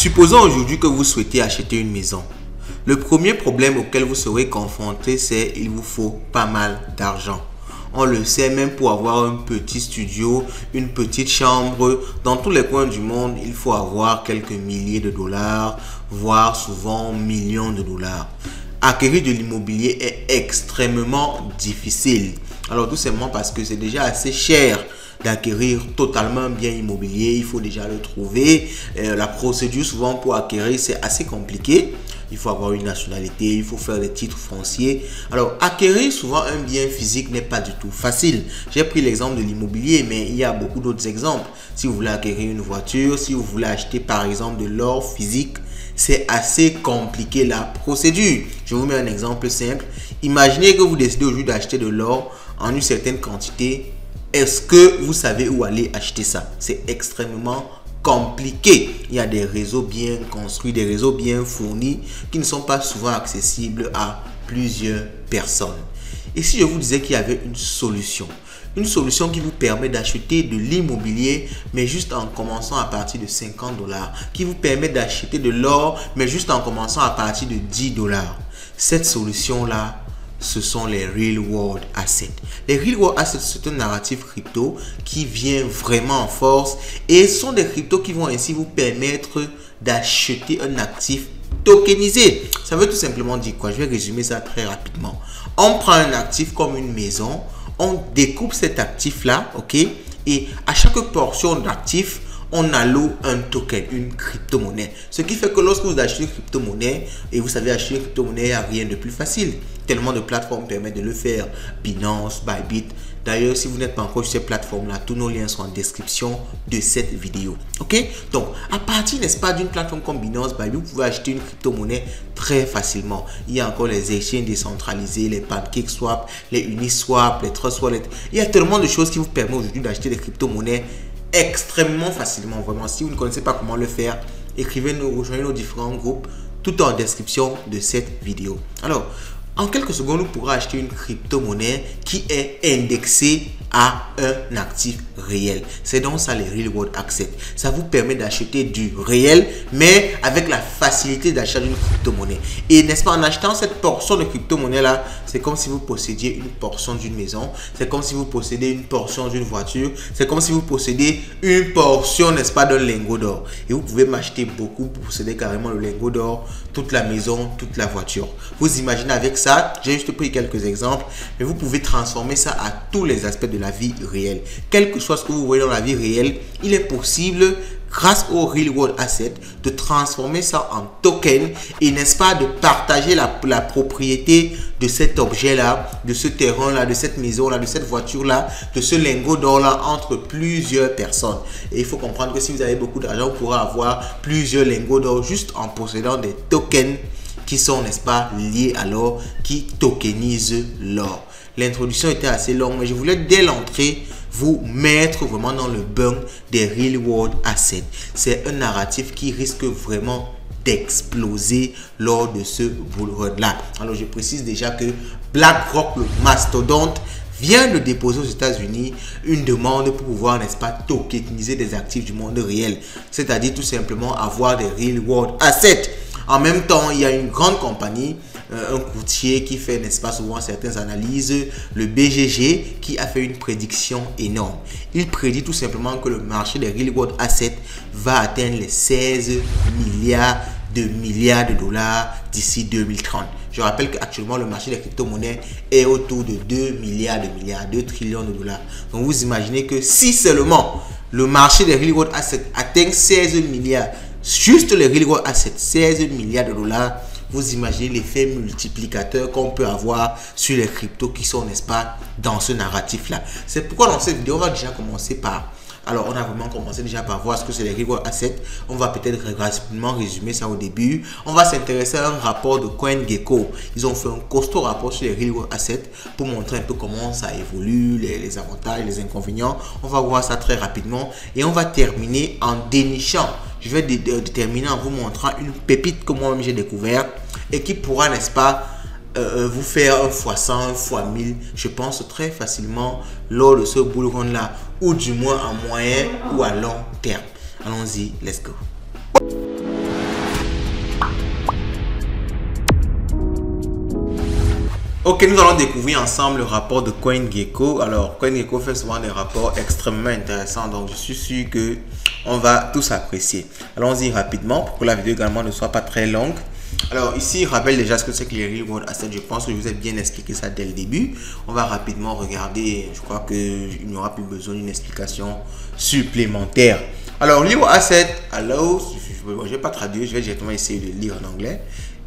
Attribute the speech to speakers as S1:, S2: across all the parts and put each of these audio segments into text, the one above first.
S1: Supposons aujourd'hui que vous souhaitez acheter une maison. Le premier problème auquel vous serez confronté, c'est qu'il vous faut pas mal d'argent. On le sait, même pour avoir un petit studio, une petite chambre, dans tous les coins du monde, il faut avoir quelques milliers de dollars, voire souvent millions de dollars. Acquérir de l'immobilier est extrêmement difficile. Alors tout simplement parce que c'est déjà assez cher d'acquérir totalement un bien immobilier. Il faut déjà le trouver. La procédure souvent pour acquérir, c'est assez compliqué. Il faut avoir une nationalité, il faut faire des titres fonciers. Alors, acquérir souvent un bien physique n'est pas du tout facile. J'ai pris l'exemple de l'immobilier, mais il y a beaucoup d'autres exemples. Si vous voulez acquérir une voiture, si vous voulez acheter par exemple de l'or physique, c'est assez compliqué la procédure. Je vous mets un exemple simple. Imaginez que vous décidez aujourd'hui d'acheter de l'or en une certaine quantité. Est-ce que vous savez où aller acheter ça? C'est extrêmement compliqué. Il y a des réseaux bien construits, des réseaux bien fournis qui ne sont pas souvent accessibles à plusieurs personnes. Et si je vous disais qu'il y avait une solution qui vous permet d'acheter de l'immobilier, mais juste en commençant à partir de 50 $, qui vous permet d'acheter de l'or, mais juste en commençant à partir de 10 $. Cette solution-là, ce sont les Real World Assets. Les Real World Assets, c'est un narratif crypto qui vient vraiment en force et ce sont des cryptos qui vont ainsi vous permettre d'acheter un actif tokenisé. Ça veut tout simplement dire quoi? Je vais résumer ça très rapidement. On prend un actif comme une maison, on découpe cet actif-là, ok? Et à chaque portion d'actif, on alloue un token, une crypto-monnaie. Ce qui fait que lorsque vous achetez une crypto-monnaie, et vous savez acheter une crypto-monnaie, il n'y a rien de plus facile. Tellement de plateformes permettent de le faire. Binance, Bybit. D'ailleurs, si vous n'êtes pas encore sur ces plateformes-là, tous nos liens sont en description de cette vidéo. Ok? Donc, à partir, n'est-ce pas, d'une plateforme comme Binance, Bybit, vous pouvez acheter une crypto-monnaie très facilement. Il y a encore les exchanges décentralisés, les PancakeSwap, les Uniswap, les Trust Wallet. Il y a tellement de choses qui vous permettent aujourd'hui d'acheter des crypto-monnaies extrêmement facilement. Vraiment, si vous ne connaissez pas comment le faire, écrivez-nous, rejoignez nos différents groupes, tout en description de cette vidéo. Alors, en quelques secondes, vous pourrez acheter une crypto-monnaie qui est indexée à un actif réel. C'est donc ça les Real World Assets. Ça vous permet d'acheter du réel, mais avec la facilité d'achat d'une crypto-monnaie. Et n'est-ce pas, en achetant cette portion de crypto-monnaie-là, c'est comme si vous possédiez une portion d'une maison. C'est comme si vous possédez une portion d'une voiture. C'est comme si vous possédez une portion, n'est-ce pas, d'un lingot d'or. Et vous pouvez m'acheter beaucoup pour posséder carrément le lingot d'or, toute la maison, toute la voiture. Vous imaginez avec ça, j'ai juste pris quelques exemples, mais vous pouvez transformer ça à tous les aspects de la vie réelle. Quel que soit ce que vous voyez dans la vie réelle, il est possible, grâce au Real World Asset, de transformer ça en token et, n'est-ce pas, de partager la propriété de cet objet-là, de ce terrain-là, de cette maison-là, de cette voiture-là, de ce lingot d'or-là entre plusieurs personnes. Et il faut comprendre que si vous avez beaucoup d'argent, vous pourrez avoir plusieurs lingots d'or juste en possédant des tokens qui sont, n'est-ce pas, liés à l'or, qui tokenisent l'or. L'introduction était assez longue, mais je voulais dès l'entrée vous mettre vraiment dans le bain des Real World Assets. C'est un narratif qui risque vraiment d'exploser lors de ce bull run là. Alors je précise déjà que BlackRock, le mastodonte, vient de déposer aux États-Unis une demande pour pouvoir, n'est-ce pas, tokeniser des actifs du monde réel. C'est-à-dire tout simplement avoir des Real World Assets. En même temps, il y a une grande compagnie, un courtier qui fait, n'est-ce pas, souvent certaines analyses, le BGG, qui a fait une prédiction énorme. Il prédit tout simplement que le marché des Real World Assets va atteindre les 16 milliards de dollars d'ici 2030. Je rappelle qu'actuellement, le marché des crypto-monnaies est autour de 2 trillions de dollars. Donc, vous imaginez que si seulement le marché des Real World Assets atteint 16 milliards, juste les Real World Assets, 16 milliards de dollars, vous imaginez l'effet multiplicateur qu'on peut avoir sur les cryptos qui sont, n'est-ce pas, dans ce narratif-là. C'est pourquoi dans cette vidéo, on va déjà commencer par... Alors, on a vraiment commencé déjà par voir ce que c'est les Real World Assets. On va peut-être rapidement résumer ça au début. On va s'intéresser à un rapport de CoinGecko. Ils ont fait un costaud rapport sur les Real World Assets pour montrer un peu comment ça évolue, les avantages, les inconvénients. On va voir ça très rapidement. Et on va terminer en dénichant. Je vais terminer en vous montrant une pépite que moi-même j'ai découverte et qui pourra, n'est-ce pas, vous faire un fois 100, un fois 1000, je pense très facilement lors de ce bull run là, ou du moins à moyen ou à long terme. Allons-y, let's go. Ok, nous allons découvrir ensemble le rapport de CoinGecko. Alors, CoinGecko fait souvent des rapports extrêmement intéressants, donc je suis sûr que on va tous apprécier. Allons-y rapidement pour que la vidéo également ne soit pas très longue. Alors ici, il rappelle déjà ce que c'est que les Real World Assets. Je pense que je vous ai bien expliqué ça dès le début. On va rapidement regarder. Je crois qu'il n'y aura plus besoin d'une explication supplémentaire. Alors, Real World Assets, alors, je ne vais pas traduire, je vais directement essayer de lire en anglais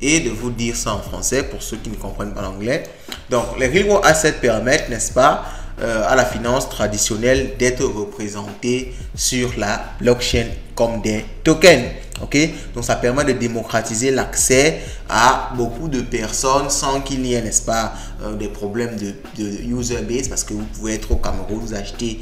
S1: et de vous dire ça en français pour ceux qui ne comprennent pas l'anglais. Donc, les Real World Assets permettent, n'est-ce pas, à la finance traditionnelle d'être représentée sur la blockchain comme des tokens. Ok, donc ça permet de démocratiser l'accès à beaucoup de personnes sans qu'il y ait, n'est-ce pas, des problèmes de user base, parce que vous pouvez être au Cameroun, vous achetez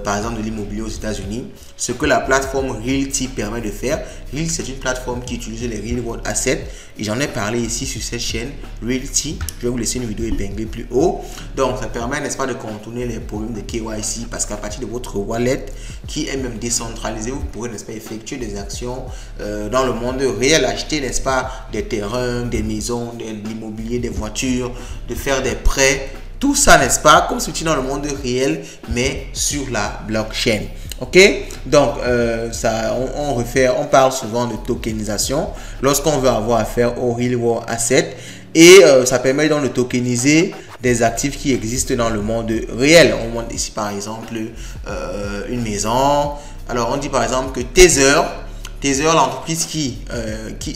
S1: par exemple de l'immobilier aux États-Unis. Ce que la plateforme Realty permet de faire, Realty c'est une plateforme qui utilise les Real World Assets et j'en ai parlé ici sur cette chaîne Realty. Je vais vous laisser une vidéo épinglée plus haut. Donc ça permet, n'est-ce pas, de contourner les problèmes de KYC, parce qu'à partir de votre wallet qui est même décentralisé, vous pourrez, n'est-ce pas, effectuer des actions dans le monde réel, acheter, n'est-ce pas, des terrains, des maisons, de l'immobilier, des voitures, de faire des prêts, tout ça, n'est-ce pas, comme si tu es dans le monde réel, mais sur la blockchain. Ok, donc on parle souvent de tokenisation lorsqu'on veut avoir affaire au Real World Asset, et ça permet donc de tokeniser des actifs qui existent dans le monde réel. On montre ici par exemple une maison. Alors on dit par exemple que Tether, l'entreprise qui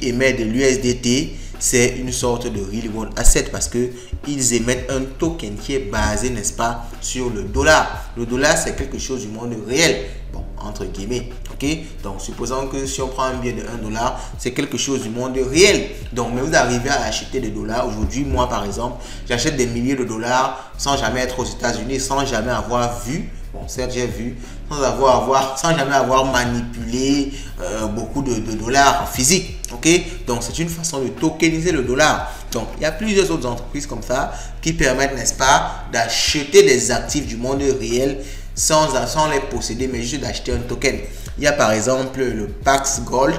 S1: émet de l'USDT, c'est une sorte de Real World Asset parce que ils émettent un token qui est basé, n'est-ce pas, sur le dollar. Le dollar, c'est quelque chose du monde réel, bon, entre guillemets. Ok, donc supposons que si on prend un billet de 1 dollar, c'est quelque chose du monde réel. Donc, mais vous arrivez à acheter des dollars. Aujourd'hui, moi par exemple, j'achète des milliers de dollars sans jamais être aux États-Unis, sans jamais avoir vu. Bon, certes, j'ai vu, sans jamais avoir manipulé beaucoup de dollars physiques. Ok, donc c'est une façon de tokeniser le dollar. Donc, il y a plusieurs autres entreprises comme ça qui permettent, n'est-ce pas, d'acheter des actifs du monde réel sans les posséder, mais juste d'acheter un token. Il y a par exemple le Pax Gold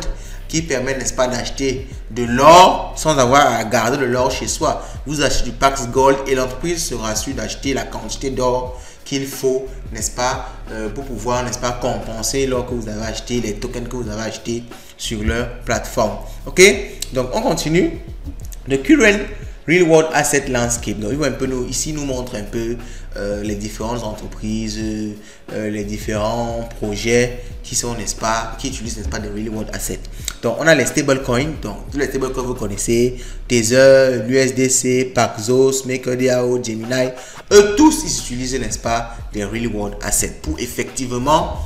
S1: qui permet, n'est-ce pas, d'acheter de l'or sans avoir à garder de l'or chez soi. Vous achetez du Pax Gold et l'entreprise sera sûre d'acheter la quantité d'or qu'il faut, n'est-ce pas, pour pouvoir, n'est-ce pas, compenser l'or que vous avez acheté, les tokens que vous avez achetés sur leur plateforme. Ok, donc on continue. The current Real World Asset Landscape. Donc, il va un peu nous montre un peu les différentes entreprises, les différents projets qui sont, n'est-ce pas, qui utilisent, n'est-ce pas, des Real World Assets. Donc, on a les stablecoins. Donc, tous les stablecoins que vous connaissez, Tether, l'USDC, Paxos, MakerDAO, Gemini, eux tous, ils utilisent, n'est-ce pas, des Real World Assets pour effectivement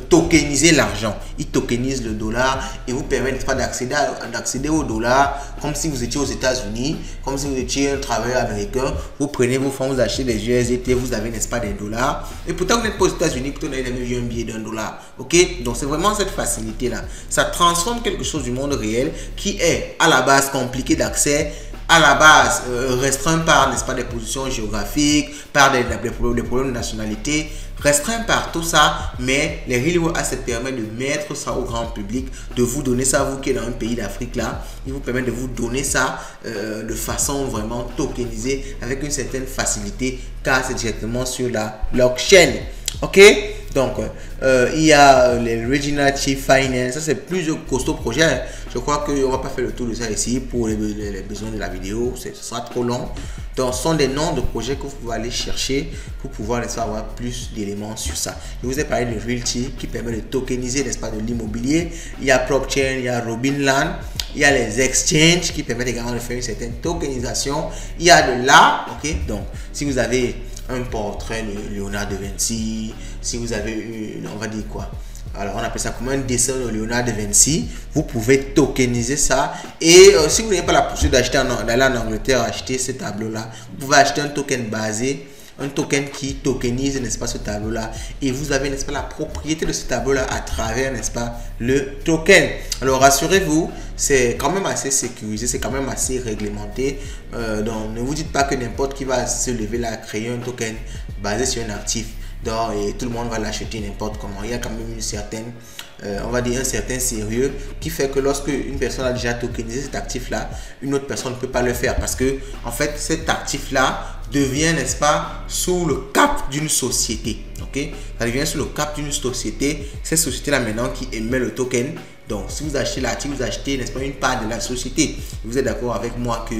S1: tokeniser l'argent. Ils tokenisent le dollar et vous permettent pas d'accéder au dollar comme si vous étiez aux États-Unis, comme si vous étiez un travailleur américain. Vous prenez vos fonds, vous achetez des USDT, vous avez, n'est-ce pas, des dollars. Et pourtant, vous n'êtes pas aux États-Unis, pourtant, vous avez jamais vu un billet d'1 dollar. Ok, donc c'est vraiment cette facilité-là. Ça transforme quelque chose du monde réel qui est à la base compliqué d'accès, à la base restreint par, n'est-ce pas, des positions géographiques, par des problèmes de nationalité, restreint par tout ça, mais les Real World Assets permettent de mettre ça au grand public, de vous donner ça, vous qui êtes dans un pays d'Afrique là, ils vous permettent de vous donner ça de façon vraiment tokenisée avec une certaine facilité car c'est directement sur la blockchain. Ok, donc il y a les Regenerative Finance, ça c'est plusieurs costauds projets. Je crois qu'on ne va pas faire le tour de ça ici pour les besoins de la vidéo, ce sera trop long. Donc ce sont des noms de projets que vous pouvez aller chercher pour pouvoir, n'est-ce pas, avoir plus d'éléments sur ça. Je vous ai parlé de Realty qui permet de tokeniser, n'est-ce pas, de l'immobilier. Il y a PropChain, il y a Robinland, il y a les exchanges qui permettent également de faire une certaine tokenisation. Il y a de l'art, ok, donc si vous avez un portrait de Léonard de Vinci, si vous avez on va dire quoi, alors on appelle ça comme un dessin de Léonard de Vinci, vous pouvez tokeniser ça. Et si vous n'avez pas la possibilité d'aller en Angleterre acheter ce tableau là, vous pouvez acheter un token basé, un token qui tokenise, n'est-ce pas, ce tableau là, et vous avez, n'est-ce pas, la propriété de ce tableau là à travers, n'est-ce pas, le token. Alors rassurez-vous, c'est quand même assez sécurisé, c'est quand même assez réglementé. Donc ne vous dites pas que n'importe qui va se lever là, créer un token basé sur un actif et tout le monde va l'acheter n'importe comment. Il y a quand même une certaine on va dire, un certain sérieux qui fait que lorsque une personne a déjà tokenisé cet actif-là, une autre personne ne peut pas le faire parce que, en fait, cet actif-là devient, n'est-ce pas, sous le cap d'une société. Ok, ça devient sous le cap d'une société. Cette société-là maintenant qui émet le token. Donc, si vous achetez l'actif, vous achetez, n'est-ce pas, une part de la société. Vous êtes d'accord avec moi que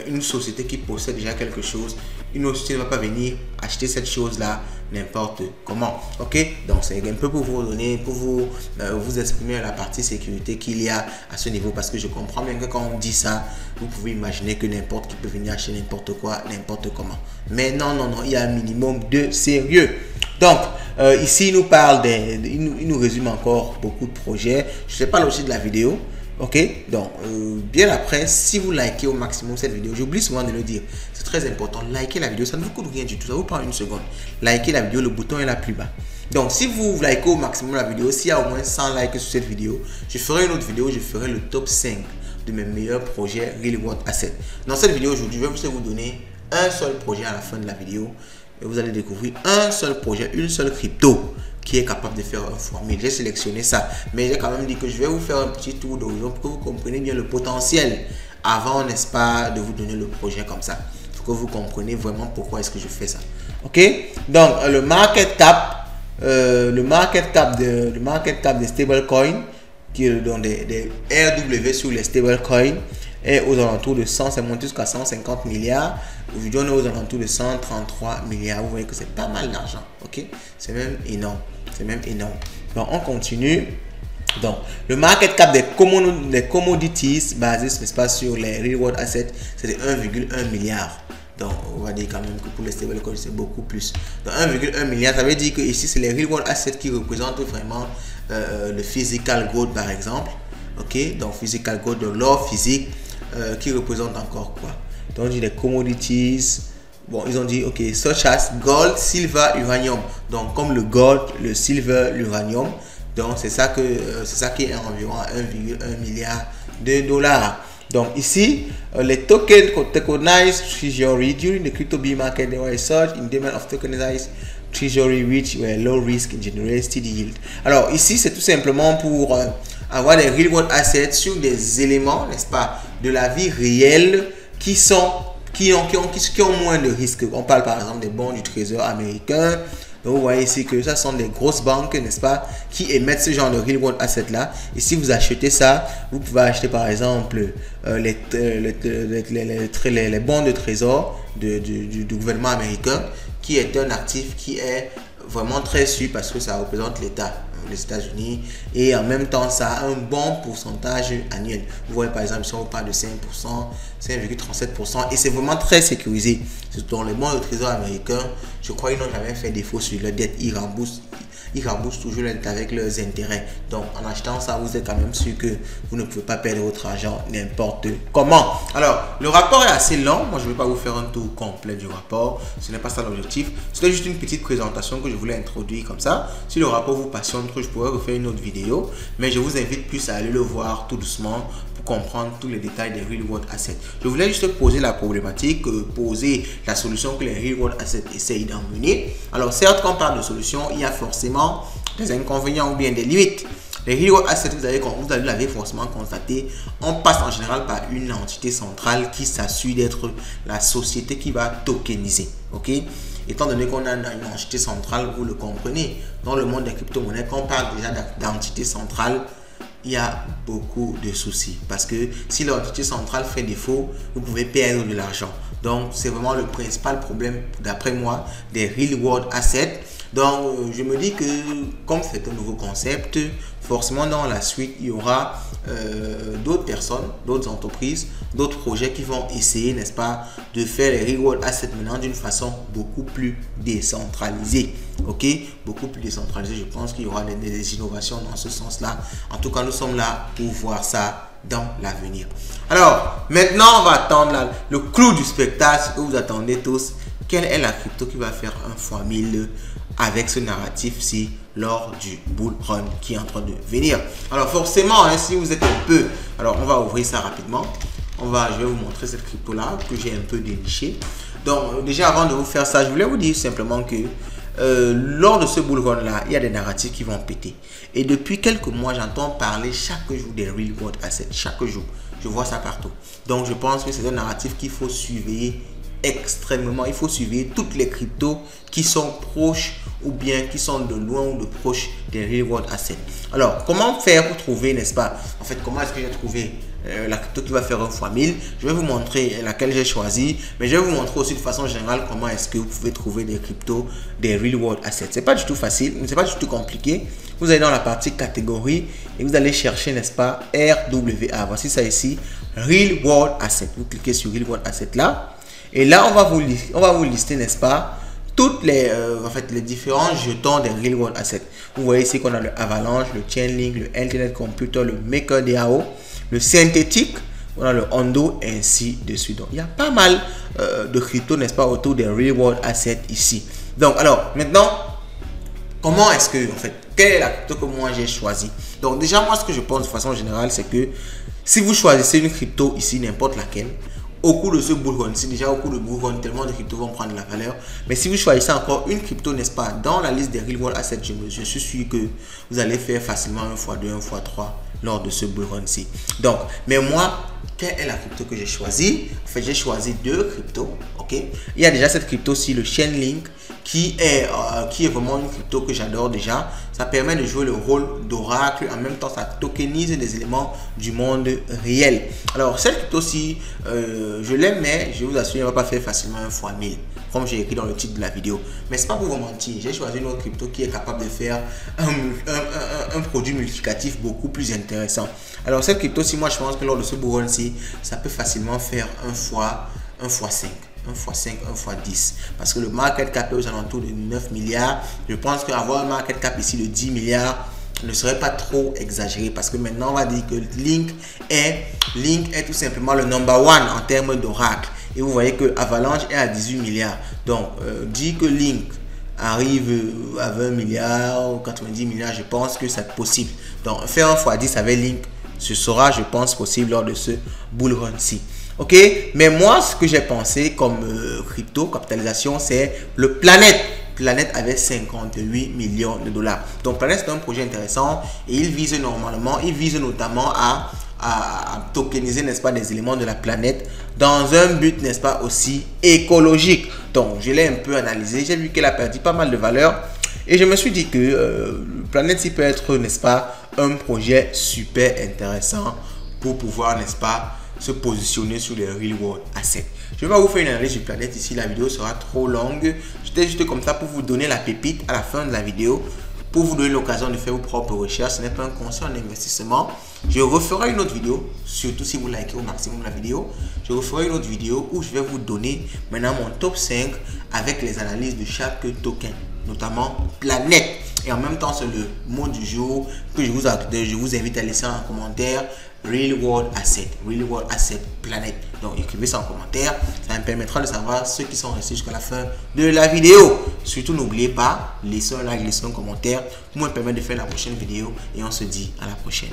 S1: une société qui possède déjà quelque chose, une autre société ne va pas venir acheter cette chose-là n'importe comment. Ok, donc c'est un peu pour vous donner, pour vous exprimer la partie sécurité qu'il y a à ce niveau, parce que je comprends bien que quand on dit ça, vous pouvez imaginer que n'importe qui peut venir acheter n'importe quoi, n'importe comment. Mais non, non, non, il y a un minimum de sérieux. Donc, ici, il nous parle, il nous résume encore beaucoup de projets. Je ne sais pas aussi de la vidéo. Ok, donc, bien après, si vous likez au maximum cette vidéo, j'oublie souvent de le dire, c'est très important. Likez la vidéo, ça ne vous coûte rien du tout, ça vous prend une seconde. Likez la vidéo, le bouton est là plus bas. Donc, si vous likez au maximum la vidéo, s'il y a au moins 100 likes sur cette vidéo, je ferai une autre vidéo, je ferai le top 5 de mes meilleurs projets Real World Asset. Dans cette vidéo aujourd'hui, je vais vous donner un seul projet à la fin de la vidéo. Et vous allez découvrir un seul projet, une seule crypto qui est capable de faire un x1000. J'ai sélectionné ça, mais j'ai quand même dit que je vais vous faire un petit tour d'horizon pour que vous compreniez bien le potentiel avant, n'est-ce pas, de vous donner le projet comme ça. Pour que vous compreniez vraiment pourquoi est-ce que je fais ça. Ok, donc le market cap des stablecoins, qui est donc des RW sur les stablecoins, est aux alentours de 100, c'est monté jusqu'à 150 milliards. Aujourd'hui, on est aux alentours de 133 milliards. Vous voyez que c'est pas mal d'argent. Ok, c'est même énorme. C'est même énorme. Donc, on continue. Donc, le market cap des commodities basé, n'est-ce pas, sur les real world assets, c'est de 1,1 milliard. Donc, on va dire quand même que pour les stablecoins, c'est beaucoup plus. Donc, 1,1 milliard, ça veut dire que ici, c'est les real world assets qui représentent vraiment le physical gold, par exemple. Ok, donc physical gold, de l'or physique, qui représente encore quoi? Donc, on dit les commodities. Bon, ils ont dit, ok, such as gold, silver, uranium. Donc, comme le gold, le silver, l'uranium. Donc, c'est ça qui est environ 1,1 milliard de dollars. Donc, ici, les tokens tokenized treasury during the crypto bear market, there was a surge in demand of tokenized treasury which were low risk and generate steady yield. Alors, ici, c'est tout simplement pour avoir des real world assets sur des éléments, n'est-ce pas, de la vie réelle qui ont moins de risques. On parle par exemple des bons du Trésor américain. Donc vous voyez ici que ça sont des grosses banques, n'est-ce pas, qui émettent ce genre de real world asset là. Et si vous achetez ça, vous pouvez acheter par exemple les bons de Trésor du gouvernement américain, qui est un actif qui est vraiment très sûr parce que ça représente l'État, les États-Unis, et en même temps ça a un bon pourcentage annuel. Vous voyez par exemple si on parle de 5%, 5,37%, et c'est vraiment très sécurisé. Dans les bons de Trésor américains, je crois qu'ils n'ont jamais fait défaut sur leur dette. Ils remboursent toujours la dette avec leurs intérêts. Donc en achetant ça, vous êtes quand même sûr que vous ne pouvez pas perdre votre argent n'importe comment. Alors le rapport est assez long. Moi je ne vais pas vous faire un tour complet du rapport, ce n'est pas ça l'objectif. C'était juste une petite présentation que je voulais introduire comme ça. Si le rapport vous passionne, je pourrais refaire une autre vidéo, mais je vous invite plus à aller le voir tout doucement pour comprendre tous les détails des real world assets. Je voulais juste poser la problématique, poser la solution que les real world assets essayent d'emmener. Alors certes, quand on parle de solution, il y a forcément des inconvénients ou bien des limites. Les real world assets, vous allez forcément constater, on passe en général par une entité centrale qui s'assure d'être la société qui va tokeniser. Ok, étant donné qu'on a une entité centrale, vous le comprenez, dans le monde des crypto-monnaies, quand on parle déjà d'entité centrale, il y a beaucoup de soucis parce que si l'entité centrale fait défaut, vous pouvez perdre de l'argent. Donc, c'est vraiment le principal problème, d'après moi, des real world assets. Donc, je me dis que comme c'est un nouveau concept, forcément dans la suite, il y aura d'autres personnes, d'autres entreprises, d'autres projets qui vont essayer, n'est-ce pas, de faire les real world assets maintenant d'une façon beaucoup plus décentralisée. Ok, beaucoup plus décentralisée. Je pense qu'il y aura des innovations dans ce sens-là. En tout cas, nous sommes là pour voir ça dans l'avenir. Alors, maintenant, on va attendre le clou du spectacle que vous attendez tous. Quelle est la crypto qui va faire un x1000 avec ce narratif-ci lors du bull run qui est en train de venir? Alors, forcément, hein, si vous êtes un peu... Alors, on va ouvrir ça rapidement. Je vais vous montrer cette crypto-là que j'ai un peu dénichée. Donc, déjà, avant de vous faire ça, je voulais vous dire simplement que lors de ce bull run là, il y a des narratifs qui vont péter. Et depuis quelques mois, j'entends parler chaque jour des real world assets. Chaque jour, je vois ça partout. Donc je pense que c'est un narratif qu'il faut surveiller extrêmement. Il faut surveiller toutes les cryptos qui sont proches ou bien qui sont de loin ou de proche des real world assets. Alors, comment faire pour trouver, n'est-ce pas? En fait, comment est-ce que j'ai trouvé la crypto qui va faire 1 fois 1000? Je vais vous montrer laquelle j'ai choisi, mais je vais vous montrer aussi de façon générale comment est-ce que vous pouvez trouver des cryptos, des real world assets. C'est pas du tout facile, c'est pas du tout compliqué. Vous allez dans la partie catégorie et vous allez chercher, n'est-ce pas, RWA. Voici ça ici, real world asset. Vous cliquez sur real world asset là. Et là, on va vous lister, n'est-ce pas, toutes les, les différents jetons des real world assets. Vous voyez ici qu'on a le Avalanche, le Chainlink, le Internet Computer, le MakerDAO, le synthétique, on a le Ondo et ainsi de suite. Donc, il y a pas mal de cryptos, n'est-ce pas, autour des real world assets ici. Donc, alors, maintenant, comment est-ce que, en fait, quelle est la crypto que moi j'ai choisi? Donc, déjà, moi, ce que je pense de façon générale, c'est que si vous choisissez une crypto ici, n'importe laquelle, au cours de ce bull run, c'est déjà au cours de bull run, tellement de cryptos vont prendre la valeur. Mais si vous choisissez encore une crypto, n'est-ce pas, dans la liste des real world assets, je suis sûr que vous allez faire facilement 1 fois 2, 1 fois 3 lors de ce bull run-ci. Donc, mais moi, quelle est la crypto que j'ai choisi? En fait, j'ai choisi 2 cryptos. Ok, il y a déjà cette crypto-ci, le Chainlink, qui est vraiment une crypto que j'adore déjà. Ça permet de jouer le rôle d'oracle. En même temps, ça tokenise des éléments du monde réel. Alors, cette crypto-ci, je l'aime, mais je vous assure, elle ne va pas faire facilement 1 fois 1000. Comme j'ai écrit dans le titre de la vidéo. Mais c'est pas pour vous mentir. J'ai choisi une autre crypto qui est capable de faire un produit multiplicatif beaucoup plus intéressant. Alors, cette crypto-ci, moi, je pense que lors de ce bull run-ci, ça peut facilement faire 1 fois 5. 1 fois 5, 1 fois 10. Parce que le market cap est aux alentours de 9 milliards. Je pense qu'avoir un market cap ici de 10 milliards ne serait pas trop exagéré. Parce que maintenant, on va dire que Link est tout simplement le number 1 en termes d'oracle. Et vous voyez que Avalanche est à 18 milliards. Donc, dit que Link arrive à 20 milliards ou 90 milliards, je pense que c'est possible. Donc, faire 1 fois 10 avec Link, ce sera, je pense, possible lors de ce bull run-ci. Ok, mais moi, ce que j'ai pensé comme crypto capitalisation, c'est le Planet. Planet avait 58 millions de dollars. Donc, Planet, c'est un projet intéressant et il vise notamment à tokeniser, n'est-ce pas, des éléments de la planète dans un but, n'est-ce pas, aussi écologique. Donc, je l'ai un peu analysé. J'ai vu qu'elle a perdu pas mal de valeur et je me suis dit que Planet, il peut être, n'est-ce pas, un projet super intéressant pour pouvoir, n'est-ce pas, se positionner sur les real world assets. Je vais pas vous faire une analyse du Planet ici, la vidéo sera trop longue. J'étais juste comme ça pour vous donner la pépite à la fin de la vidéo, pour vous donner l'occasion de faire vos propres recherches. Ce n'est pas un conseil en investissement. Je referai une autre vidéo, surtout si vous likez au maximum la vidéo. Je referai une autre vidéo où je vais vous donner maintenant mon top 5 avec les analyses de chaque token, notamment Planet. Et en même temps, c'est le mot du jour que je vous invite à laisser en commentaire. Real World Asset Planet. Donc écrivez ça en commentaire, ça me permettra de savoir ceux qui sont restés jusqu'à la fin de la vidéo. Surtout n'oubliez pas, laissez un like, laissez un commentaire pour me permettre de faire la prochaine vidéo et on se dit à la prochaine.